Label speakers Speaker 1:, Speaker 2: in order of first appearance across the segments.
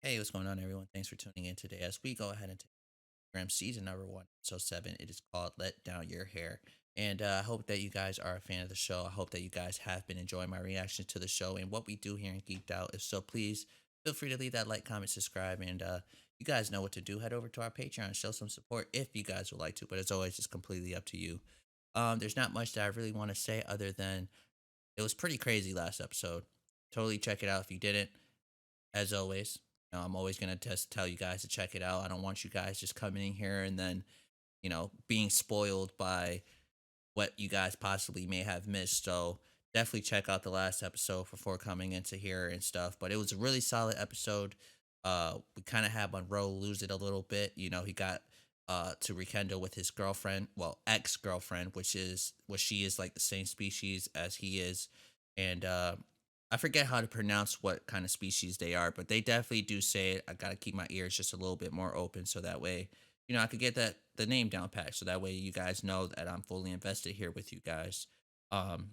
Speaker 1: Hey, what's going on, everyone? Thanks for tuning in today as we go ahead and take Grimm season number 1, episode 7. It is called Let Down Your Hair. And I hope that you guys are a fan of the show. I hope that you guys have been enjoying my reactions to the show and what we do here in Geeked Out. If so, please feel free to leave that like, comment, subscribe. And you guys know what to do. Head over to our Patreon, show some support if you guys would like to. But as always, it's completely up to you. There's not much that I really want to say other than it was pretty crazy last episode. Totally check it out if you didn't. As always, I'm always gonna just tell you guys to check it out. I don't want you guys just coming in here and then, being spoiled by what you guys possibly may have missed. So definitely check out the last episode before coming into here and stuff. But it was a really solid episode. We kind of had Monroe lose it a little bit. He got to rekindle with his girlfriend, well, ex-girlfriend, which she is like the same species as he is. And I forget how to pronounce what kind of species they are, but they definitely do say it. I gotta keep my ears just a little bit more open so that way, I could get the name down pat. So that way you guys know that I'm fully invested here with you guys. Um,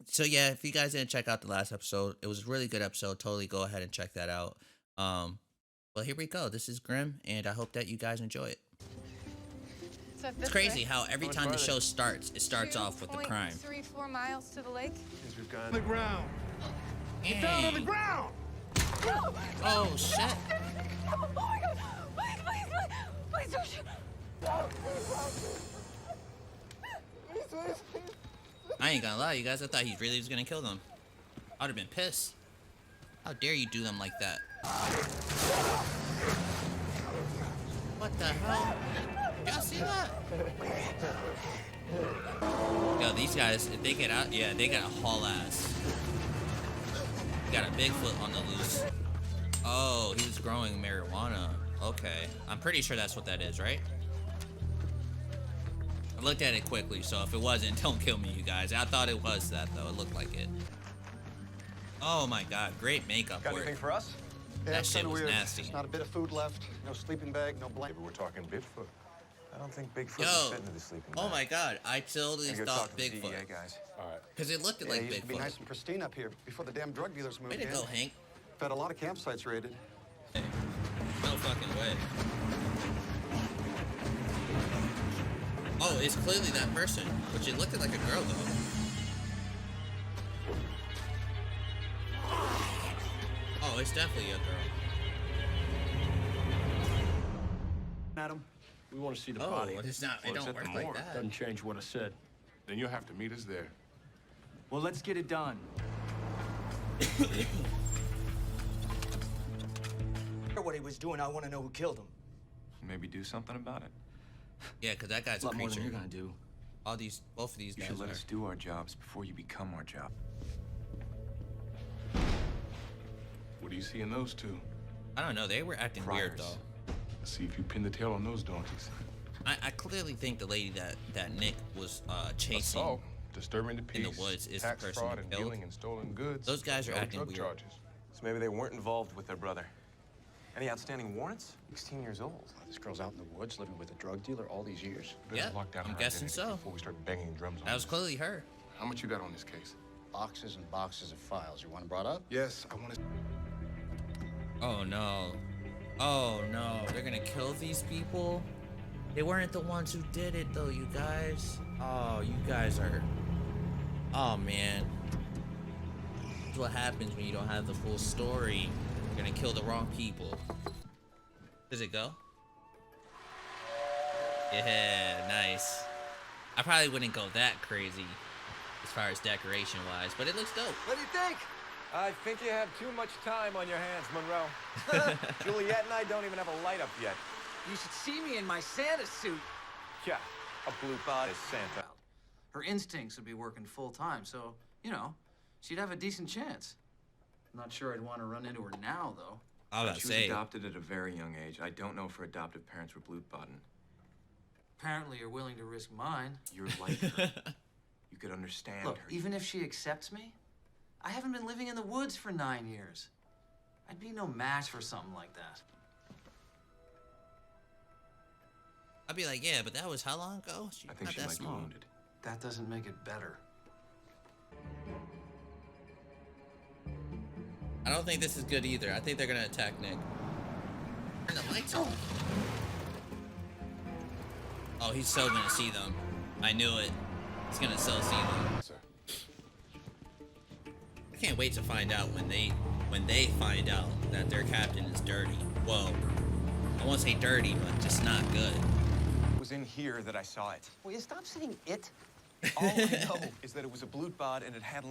Speaker 1: so yeah, if you guys didn't check out the last episode, it was a really good episode. Totally go ahead and check that out. Well, here we go. This is Grim, and I hope that you guys enjoy it. It's crazy how every time the show starts, it starts off with the crime.
Speaker 2: 2.34 miles to the lake.
Speaker 3: Since we've gone on the ground.
Speaker 1: Get
Speaker 3: Down on the ground!
Speaker 2: No!
Speaker 1: Oh, shit.
Speaker 2: Oh my god! Please don't shoot! No, please.
Speaker 1: I ain't gonna lie, you guys. I thought he really was gonna kill them. I would have been pissed. How dare you do them like that? What the hell? Y'all see that? Yo, these guys, if they get out, yeah, they got a haul ass. Got a Bigfoot on the loose. Oh, he was growing marijuana. Okay. I'm pretty sure that's what that is, right? I looked at it quickly, so if it wasn't, don't kill me, you guys. I thought it was that, though. It looked like it. Oh my god, great makeup
Speaker 4: Got
Speaker 1: work.
Speaker 4: anything for us?
Speaker 1: That shit was
Speaker 4: weird.
Speaker 1: nasty.
Speaker 4: There's not a bit of food left. No sleeping bag, no blanket.
Speaker 3: Maybe we're talking Bigfoot.
Speaker 4: I don't think Bigfoot
Speaker 1: Yo.
Speaker 4: would fit into the sleeping bag.
Speaker 1: Oh my god, I totally
Speaker 4: Gotta go
Speaker 1: thought
Speaker 4: talk to the
Speaker 1: Bigfoot.
Speaker 4: DEA guys.
Speaker 3: All right.
Speaker 1: Because it looked
Speaker 4: Yeah,
Speaker 1: like
Speaker 4: it used to be
Speaker 1: Bigfoot.
Speaker 4: nice and pristine up here before the damn drug dealers moved
Speaker 1: Way to
Speaker 4: in.
Speaker 1: go, Hank.
Speaker 4: Had a lot of campsites raided.
Speaker 1: Hey, no fucking way. Oh, it's clearly that person, which it looked like a girl though. Oh, it's definitely a girl.
Speaker 4: Adam,
Speaker 3: We want to see the
Speaker 1: Oh,
Speaker 3: body.
Speaker 1: it's not. It
Speaker 3: Well, it's
Speaker 1: don't
Speaker 3: at the
Speaker 1: work like
Speaker 3: morgue.
Speaker 1: that.
Speaker 3: Doesn't change what I said.
Speaker 5: Then you'll have to meet us there.
Speaker 6: Well, let's get it done. What he was doing, I want to know who killed him.
Speaker 4: maybe do something about it.
Speaker 1: Yeah, because that guy's
Speaker 6: A
Speaker 1: a
Speaker 6: lot more than
Speaker 1: creature.
Speaker 6: you're gonna do.
Speaker 1: Both of these
Speaker 4: You
Speaker 1: guys
Speaker 4: should let
Speaker 1: are.
Speaker 4: us do our jobs before you become our job.
Speaker 5: What do you see in those two?
Speaker 1: I don't know. They were acting weird
Speaker 4: Friars.
Speaker 1: though.
Speaker 5: Let's see if you pin the tail on those donkeys.
Speaker 1: I clearly think the lady that Nick was chasing.
Speaker 5: Assault, disturbing the peace,
Speaker 1: in the woods is the
Speaker 5: tax
Speaker 1: person
Speaker 5: fraud,
Speaker 1: who
Speaker 5: and
Speaker 1: killed.
Speaker 5: dealing in stolen goods.
Speaker 1: Those guys are
Speaker 5: no
Speaker 1: acting
Speaker 5: drug
Speaker 1: weird.
Speaker 5: charges.
Speaker 7: So maybe they weren't involved with their brother. Any outstanding warrants? 16 years old.
Speaker 8: This girl's out in the woods living with a drug dealer all these years.
Speaker 5: Better
Speaker 1: Yeah,
Speaker 5: lock down
Speaker 1: I'm
Speaker 5: her
Speaker 1: guessing
Speaker 5: identity
Speaker 1: so.
Speaker 5: before we start banging drums on
Speaker 1: That was
Speaker 5: this.
Speaker 1: clearly her.
Speaker 5: How much you got on this case?
Speaker 8: Boxes and boxes of files. You want them brought up?
Speaker 5: Yes, I want to.
Speaker 1: Oh no. Oh no. They're gonna kill these people? They weren't the ones who did it though, you guys. Oh, you guys are. Oh man. This is what happens when you don't have the full story. You're gonna kill the wrong people. Does it go? Yeah, nice. I probably wouldn't go that crazy as far as decoration wise, but it looks dope.
Speaker 4: What do you think?
Speaker 9: I think you have too much time on your hands, Monroe. Juliet and I don't even have a light up yet.
Speaker 6: You should see me in my Santa suit.
Speaker 9: Yeah, a blue bot is Santa.
Speaker 6: Her instincts would be working full time, so, she'd have a decent chance. Not sure I'd want to run into her now, though.
Speaker 1: I was about to
Speaker 7: She was
Speaker 1: say.
Speaker 7: adopted at a very young age. I don't know if her adoptive parents were Blutbaden.
Speaker 6: Apparently you're willing to risk mine.
Speaker 7: You're like her. You could understand
Speaker 6: Look,
Speaker 7: her.
Speaker 6: even if she accepts me, I haven't been living in the woods for 9 years. I'd be no match for something like that.
Speaker 1: I'd be like, yeah, but that was how long ago?
Speaker 7: I think
Speaker 1: Not
Speaker 7: she
Speaker 1: that
Speaker 7: might be
Speaker 1: small.
Speaker 7: wounded.
Speaker 6: That doesn't make it better.
Speaker 1: I don't think this is good either. I think they're gonna attack Nick. Turn the lights off. Oh, he's so gonna see them. I knew it. He's gonna so see them.
Speaker 5: Sir.
Speaker 1: I can't wait to find out when they find out that their captain is dirty. Whoa. I won't say dirty, but just not good.
Speaker 4: It was in here that I saw it.
Speaker 9: Will you stop saying it?
Speaker 4: All I know is that it was a blute bod and it had...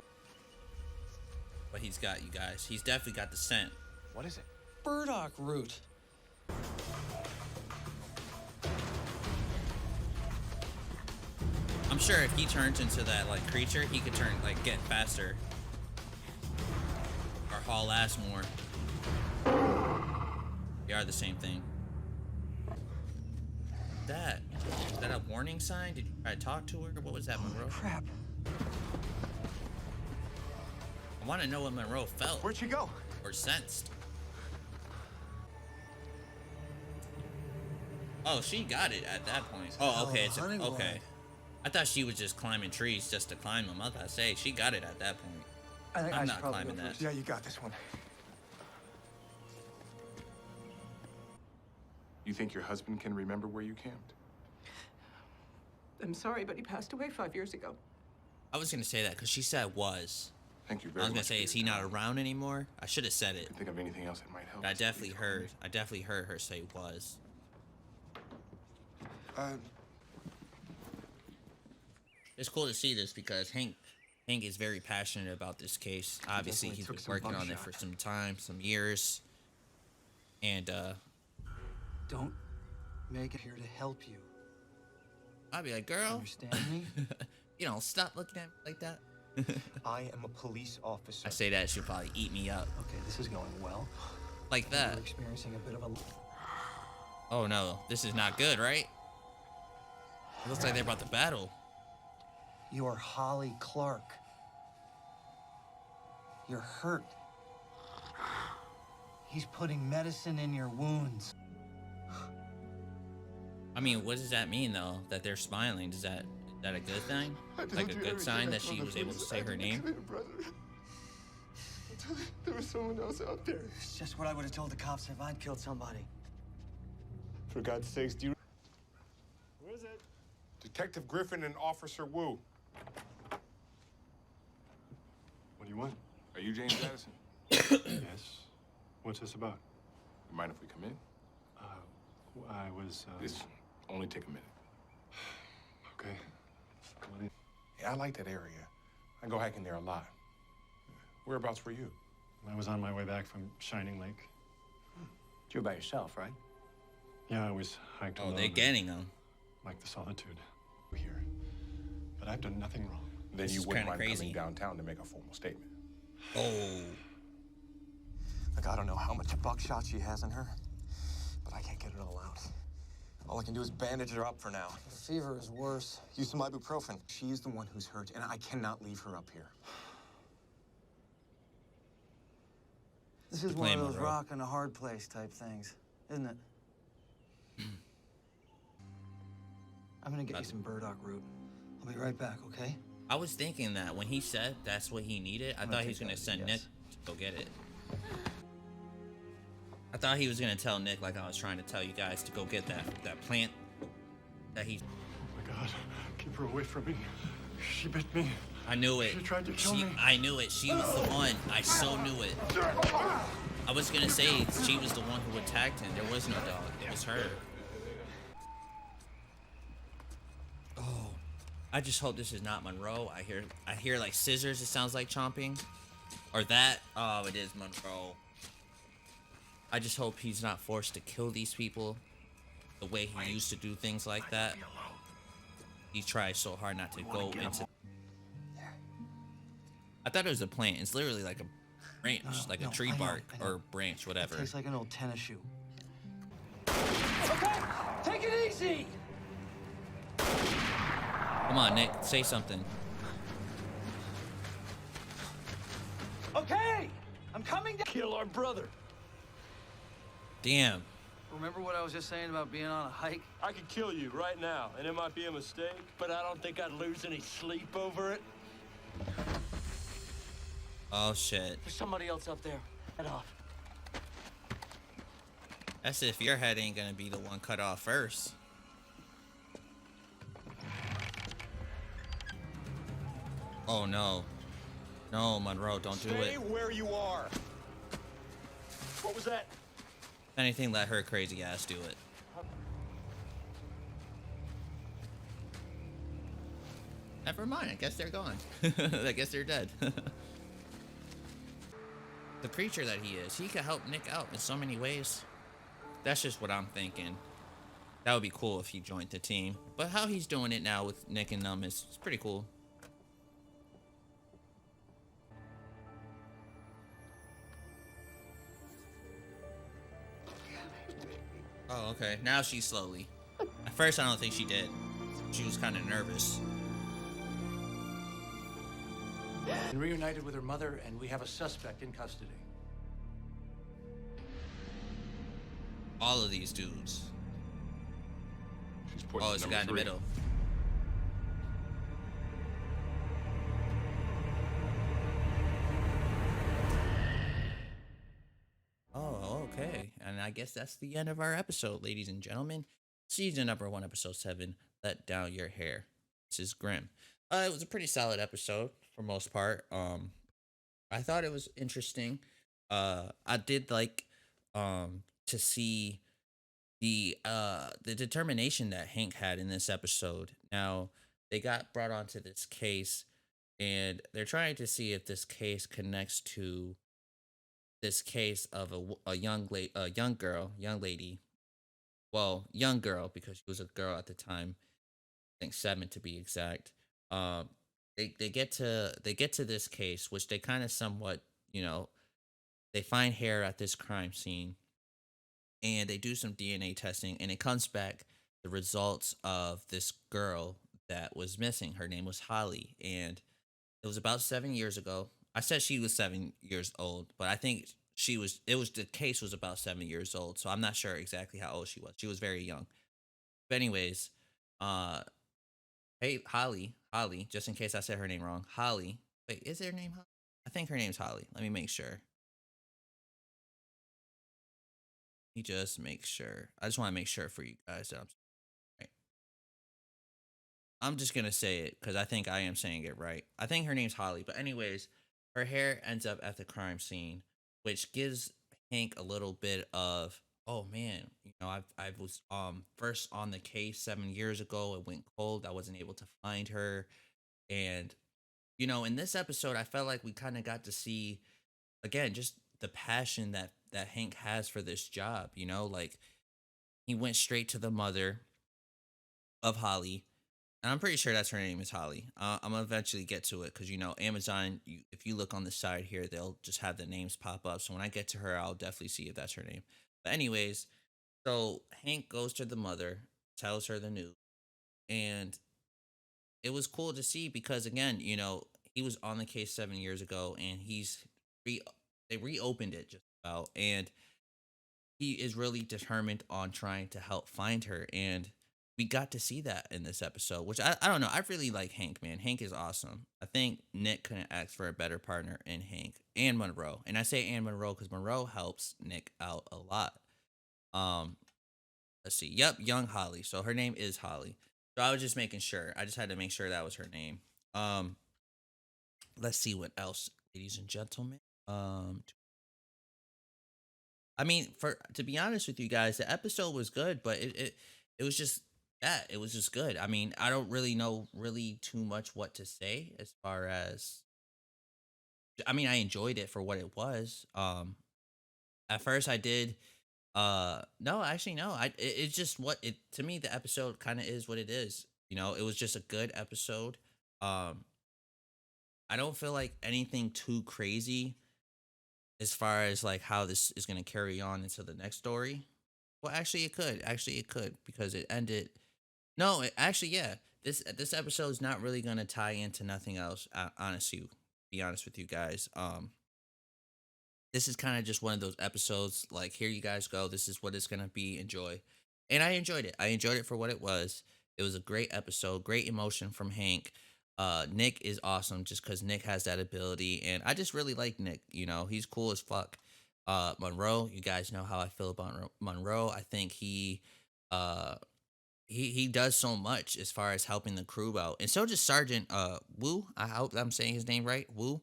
Speaker 1: But he's got you guys. He's definitely got the scent.
Speaker 4: What is it?
Speaker 6: Burdock root.
Speaker 1: I'm sure if he turns into that like creature, he could turn like get faster or haul ass more. They are the same thing. Is that a warning sign? Did you try to talk to her? What was that, Monroe?
Speaker 4: Crap.
Speaker 1: I want to know what Monroe felt
Speaker 4: Where'd she go?
Speaker 1: or sensed. Oh, she got it at that point. Oh, okay. It's okay. I thought she was just climbing trees just to climb them. I thought, say, she got it at that point. I'm not climbing that.
Speaker 4: Yeah, you got this one.
Speaker 5: You think your husband can remember where you camped?
Speaker 10: I'm sorry, but he passed away 5 years ago.
Speaker 1: I was gonna say that because she said was.
Speaker 5: Thank you
Speaker 1: I
Speaker 5: very
Speaker 1: was
Speaker 5: much.
Speaker 1: gonna say, is he not around anymore? I should have said it.
Speaker 5: Think of anything else that might help.
Speaker 1: But I definitely heard her say was. It's cool to see this because Hank is very passionate about this case. Obviously, he's been working on it for some time, some years. And
Speaker 6: Don't make it here to help you.
Speaker 1: I'll be like, girl,
Speaker 6: Understand me?
Speaker 1: you don't stop looking at me like that.
Speaker 4: I am a police officer.
Speaker 1: I say that, she'll probably eat me up.
Speaker 6: Okay, this is going well.
Speaker 1: Like that.
Speaker 6: We're experiencing a bit of a...
Speaker 1: Oh no, this is not good, right? It looks like they're about to battle.
Speaker 6: You're Holly Clark. You're hurt. He's putting medicine in your wounds.
Speaker 1: I mean, what does that mean though? That they're smiling? Is that a good thing? Like a good sign that she was able to say her name?
Speaker 5: There was someone else out there.
Speaker 6: It's just what I would have told the cops if I'd killed somebody.
Speaker 5: For God's sakes, do you... Where is it? Detective Griffin and Officer Wu.
Speaker 3: What do you want?
Speaker 5: Are you James Addison?
Speaker 3: Yes. What's this about?
Speaker 5: You mind if we come in?
Speaker 3: I was,
Speaker 5: This only take a minute.
Speaker 3: Okay. Well,
Speaker 5: Yeah, I like that area. I go hiking there a lot. Whereabouts were you?
Speaker 3: I was on my way back from Shining Lake.
Speaker 8: You're by yourself, right?
Speaker 3: Yeah, I was hiked
Speaker 1: Oh,
Speaker 3: alone.
Speaker 1: they're getting them.
Speaker 3: Like the solitude here. But I've done nothing wrong.
Speaker 5: Then
Speaker 1: This
Speaker 5: you
Speaker 1: is
Speaker 5: wouldn't
Speaker 1: kinda
Speaker 5: mind
Speaker 1: crazy.
Speaker 5: coming downtown to make a formal statement.
Speaker 1: Oh.
Speaker 4: Like, I don't know how much buckshot she has in her, but I can't get it all out. All I can do is bandage her up for now.
Speaker 6: The fever is worse.
Speaker 4: Use some ibuprofen. She's the one who's hurt, and I cannot leave her up here.
Speaker 6: This is
Speaker 1: Good
Speaker 6: one
Speaker 1: plan,
Speaker 6: of those
Speaker 1: Monroe.
Speaker 6: rock and a hard place type things, isn't it? I'm gonna get you some burdock root. I'll be right back, okay?
Speaker 1: I was thinking that when he said that's what he needed, I thought he was gonna send Nick to go get it. I thought he was gonna tell Nick, like I was trying to tell you guys, to go get that plant that he.
Speaker 3: Oh my God, keep her away from me. She bit me.
Speaker 1: I knew it.
Speaker 3: She tried to kill me.
Speaker 1: I knew it. She was the one. I so knew it. I was gonna say she was the one who attacked him. There was no dog. It was her. Oh, I just hope this is not Monroe. I hear like scissors. It sounds like chomping, or that. Oh, it is Monroe. I just hope he's not forced to kill these people the way he used to do things like that. He tries so hard not to go into. I thought it was a plant. It's literally like a branch, like a tree bark or branch, whatever.
Speaker 6: It tastes like an old tennis shoe. Okay, take it easy.
Speaker 1: Come on, Nick, say something.
Speaker 6: Okay, I'm coming down.
Speaker 3: Kill our brother.
Speaker 1: Damn.
Speaker 6: Remember what I was just saying about being on a hike?
Speaker 3: I could kill you right now, and it might be a mistake, but I don't think I'd lose any sleep over it.
Speaker 1: Oh shit.
Speaker 6: There's somebody else up there.
Speaker 9: Head off.
Speaker 1: That's if your head ain't gonna be the one cut off first. Oh no. No, Monroe, don't do
Speaker 9: Stay
Speaker 1: it.
Speaker 9: where you are.
Speaker 3: What was that?
Speaker 1: If anything, let her crazy ass do it. Never mind, I guess they're gone. I guess they're dead. The creature that he is, he could help Nick out in so many ways. That's just what I'm thinking. That would be cool if he joined the team. But how he's doing it now with Nick and them is pretty cool. Oh, okay. Now she's slowly. At first, I don't think she did. She was kind of nervous.
Speaker 8: And reunited with her mother, and we have a suspect in custody.
Speaker 1: All of these dudes.
Speaker 5: She's
Speaker 1: Oh,
Speaker 5: pointing
Speaker 1: it's
Speaker 5: to
Speaker 1: a guy in the
Speaker 5: number 3.
Speaker 1: middle. Oh, okay. And I guess that's the end of our episode, ladies and gentlemen. Season number 1, episode 7, Let Down Your Hair. This is Grimm. It was a pretty solid episode for most part. I thought it was interesting. I did like to see the determination that Hank had in this episode. Now, they got brought onto this case and they're trying to see if this case connects to this case of a young lady. Well, young girl because she was a girl at the time. I think 7 to be exact. Um, they get to this case, which they kind of somewhat, they find hair at this crime scene, and they do some DNA testing, and it comes back the results of this girl that was missing. Her name was Holly, and it was about 7 years ago. I said she was 7 years old, but I think the case was about 7 years old, so I'm not sure exactly how old she was. She was very young. But anyways, uh, hey, Holly, just in case I said her name wrong. Holly. Wait, is her name Holly? I think her name's Holly. Let me make sure. Let me just make sure. I just want to make sure for you guys that I'm right. I'm just gonna say it because I think I am saying it right. I think her name's Holly. But anyways, her hair ends up at the crime scene, which gives Hank a little bit of, oh man, I was first on the case 7 years ago. It went cold. I wasn't able to find her. And in this episode, I felt like we kind of got to see again just the passion that Hank has for this job. Like he went straight to the mother of Holly, and I'm pretty sure that's her name is Holly. I'm gonna eventually get to it because Amazon. If you look on the side here, they'll just have the names pop up. So when I get to her, I'll definitely see if that's her name. But anyways, so Hank goes to the mother, tells her the news, and it was cool to see because again, he was on the case 7 years ago, and they reopened it just about, and he is really determined on trying to help find her, and we got to see that in this episode, which I don't know. I really like Hank, man. Hank is awesome. I think Nick couldn't ask for a better partner in Hank and Monroe, and I say and Monroe because Monroe helps Nick out a lot. Um, let's see. Yep, young Holly. So her name is Holly. So I was just making sure. I just had to make sure that was her name. Um, let's see what else, ladies and gentlemen. I mean, for to be honest with you guys, the episode was good, but it was just that it was just good. I mean, I don't really know really too much what to say as far as. I mean, I enjoyed it for what it was. At first I did. No, actually, no. It's just what it to me. The episode kind of is what it is. It was just a good episode. Um, I don't feel like anything too crazy as far as like how this is going to carry on into the next story. Well, actually, it could. Actually, it could because it ended. No, actually, yeah. This episode is not really going to tie into nothing else. Honestly, to be honest with you guys. This is kind of just one of those episodes. Like, here you guys go. This is what it's going to be. Enjoy. And I enjoyed it. I enjoyed it for what it was. It was a great episode. Great emotion from Hank. Nick is awesome just because Nick has that ability. And I just really like Nick. He's cool as fuck. Monroe. You guys know how I feel about Monroe. I think uh he does so much as far as helping the crew out, and so does Sergeant Wu. I hope I'm saying his name right. Wu.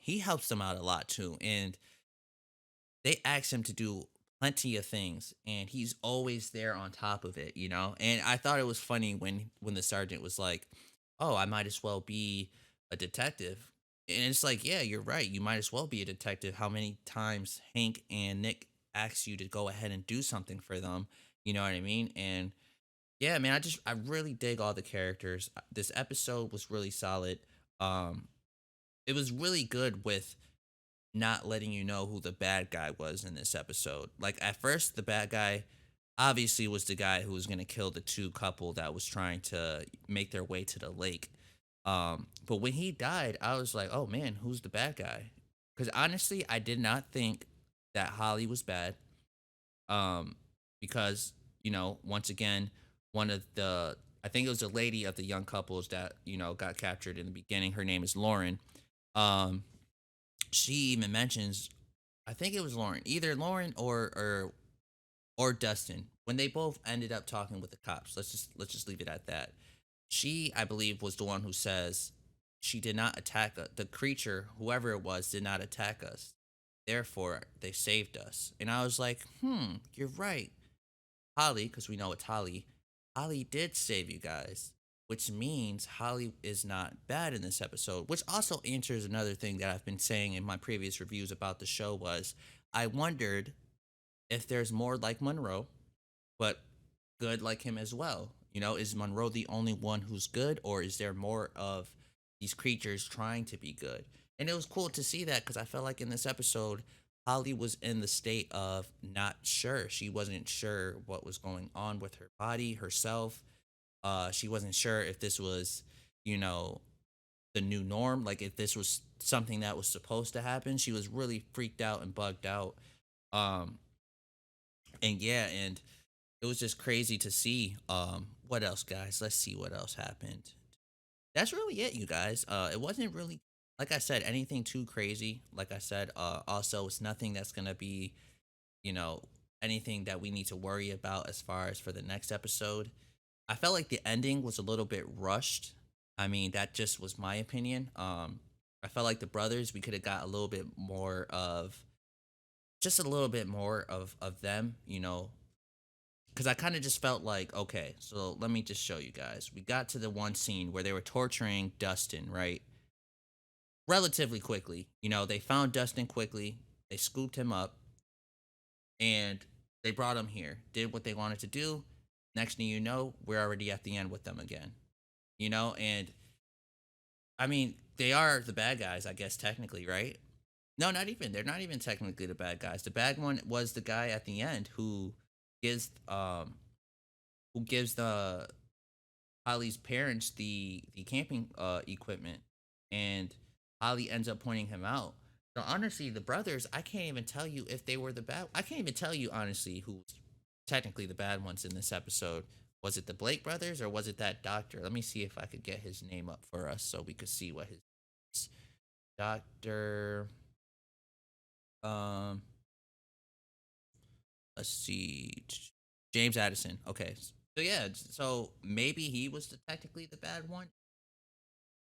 Speaker 1: He helps them out a lot too, and they ask him to do plenty of things, and he's always there on top of it. And I thought it was funny when the sergeant was like, "Oh, I might as well be a detective." And it's like, yeah, you're right. You might as well be a detective. How many times Hank and Nick ask you to go ahead and do something for them? You know what I mean? And yeah, man, I really dig all the characters. This episode was really solid. Um, it was really good with not letting you know who the bad guy was in this episode. Like at first, the bad guy obviously was the guy who was gonna kill the two couple that was trying to make their way to the lake. But when he died, I was like, oh man, who's the bad guy? Because honestly, I did not think that Holly was bad. Um, because once again, one of the I think it was a lady of the young couples that got captured in the beginning. Her name is Lauren. Um, she even mentions, I think it was Lauren, either Lauren or Dustin, when they both ended up talking with the cops. Let's just leave it at that. She, I believe, was the one who says she did not attack the creature, whoever it was, did not attack us. Therefore, they saved us. And I was like, you're right. Holly, because we know it's Holly. Holly did save you guys, which means Holly is not bad in this episode. Which also answers another thing that I've been saying in my previous reviews about the show was I wondered if there's more like Monroe, but good like him as well. Is Monroe the only one who's good, or is there more of these creatures trying to be good? And it was cool to see that because I felt like in this episode, Holly was in the state of not sure. She wasn't sure what was going on with her body, herself. She wasn't sure if this was, you know, the new norm, like if this was something that was supposed to happen. She was really freaked out and bugged out. Um, and yeah, and it was just crazy to see. What else, guys? Let's see what else happened. That's really it, you guys. It wasn't really, like I said, anything too crazy. Like I said, also it's nothing that's gonna be, you know, anything that we need to worry about as far as for the next episode. I felt like the ending was a little bit rushed. I mean, that just was my opinion. I felt like the brothers, we could have got a little bit more of, just a little bit more of them, because I kind of just felt like, okay, so let me just show you guys. We got to the one scene where they were torturing Dustin, right? Relatively quickly. They found Dustin quickly, they scooped him up, and they brought him here, did what they wanted to do. Next thing you know, we're already at the end with them again. And I mean, they are the bad guys, I guess, technically, right? No, not even. They're not even technically the bad guys. The bad one was the guy at the end gives um who gives the Holly's parents the camping equipment, and Holly ends up pointing him out. So honestly, the brothers, I can't even tell you if they were the bad. I can't even tell you honestly who's technically the bad ones in this episode. Was it the Blake brothers or was it that doctor? Let me see if I could get his name up for us so we could see what his doctor. Um, let's see, James Addison. Okay, so yeah, so maybe he was technically the bad one.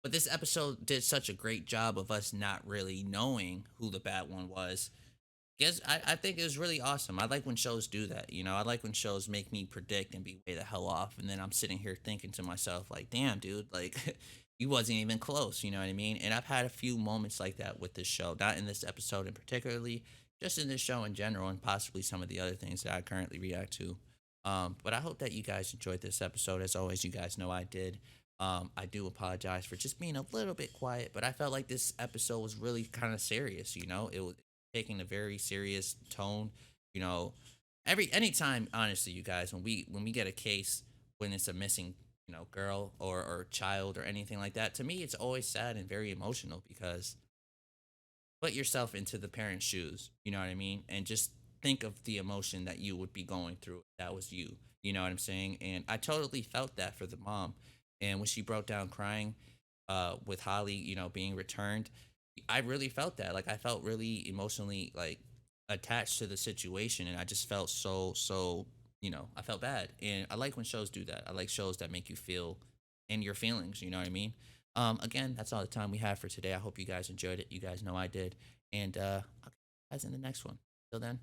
Speaker 1: But this episode did such a great job of us not really knowing who the bad one was. Yes, I think it was really awesome. I like when shows do that. I like when shows make me predict and be way the hell off, and then I'm sitting here thinking to myself, like, damn, dude, like, you wasn't even close. You know what I mean? And I've had a few moments like that with this show, not in this episode in particularly, just in this show in general, and possibly some of the other things that I currently react to. But I hope that you guys enjoyed this episode. As always, you guys know I did. I do apologize for just being a little bit quiet, but I felt like this episode was really kind of serious. It was taking a very serious tone. You know, anytime, honestly, you guys, when we get a case when it's a missing, girl or child or anything like that, to me it's always sad and very emotional because put yourself into the parent's shoes, you know what I mean? And just think of the emotion that you would be going through if that was you. You know what I'm saying? And I totally felt that for the mom. And when she broke down crying with Holly, being returned, I really felt that. Like I felt really emotionally like attached to the situation, and I just felt so I felt bad. And I like when shows do that. I like shows that make you feel in your feelings, you know what I mean? Again, that's all the time we have for today. I hope you guys enjoyed it. You guys know I did. And I'll catch you guys in the next one. Till then,